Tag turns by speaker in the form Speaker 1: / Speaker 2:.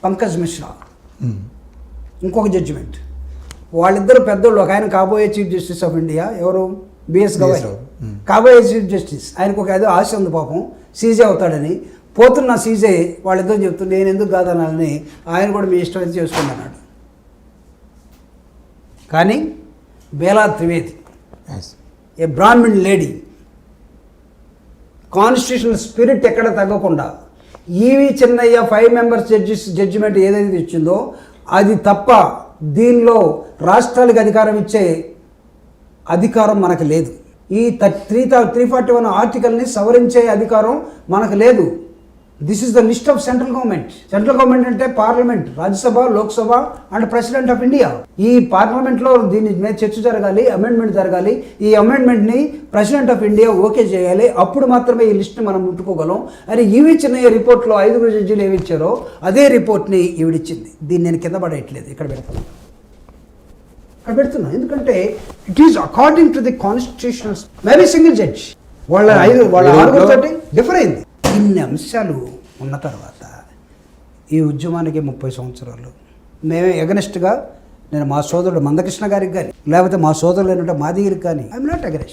Speaker 1: పంకజ్ మిశ్రా, ఇంకొక జడ్జిమెంట్. వాళ్ళిద్దరు పెద్దోళ్ళు. ఒక ఆయన కాబోయే చీఫ్ జస్టిస్ ఆఫ్ ఇండియా, ఎవరు, బిఎస్ గవాయ్, కాబోయే చీఫ్ జస్టిస్. ఆయనకు ఒక ఏదో ఆశ ఉంది పాపం, సీజే అవుతాడని. పోతున్న సీజే వాళ్ళిద్దరు చెప్తుంది నేను ఎందుకు కాదనాలని, ఆయన కూడా మీ ఇష్టం అయితే చేసుకున్నాడు. కానీ బేలా త్రివేది, ఏ బ్రాహ్మణ్ లేడీ, కాన్స్టిట్యూషనల్ స్పిరిట్ ఎక్కడ తగ్గకుండా ఈవి చిన్నయ్య 5 మెంబర్స్ జడ్జిమెంట్ ఏదైతే ఇచ్చిందో అది తప్ప దీనిలో రాష్ట్రాలకు అధికారం ఇచ్చే అధికారం మనకు లేదు. ఈ 341 ఆర్టికల్ని సవరించే అధికారం మనకు లేదు. This is the list of central government. Central government అంటే parliament, Rajya Sabha, Lok Sabha and president of India. ఈ పార్లమెంట్లో దీని మీద చర్చ జరగాలి, అమెండ్మెంట్ జరగాలి. ఈ అమెండ్మెంట్ని ప్రెసిడెంట్ ఆఫ్ ఇండియా ఓకే చేయాలి. అప్పుడు మాత్రమే ఈ లిస్ట్ని మనం ముట్టుకోగలం. అని ఈవి చిన్నయ్య రిపోర్ట్లో 5 జడ్జీలు ఏమి ఇచ్చారో అదే రిపోర్ట్ని ఈవిడిచ్చింది. దీన్ని నేను కింద పడేయట్లేదు, ఇక్కడ పెడుతున్నా. ఎందుకంటే it is according to the constitutional, maybe single judge వాళ్ళ 6 తోటి డిఫర్ అయింది. ఇన్ని అంశాలు ఉన్న తర్వాత ఈ ఉద్యమానికి 30 సంవత్సరాలు మేమే ఎగనెస్ట్గా, నేను మా సోదరుడు మందకృష్ణ గారికి కానీ లేకపోతే మా సోదరులు ఏంటంటే మాదిగిరికి కానీ ఐఎమ్ నాట్ ఎగనెస్ట్.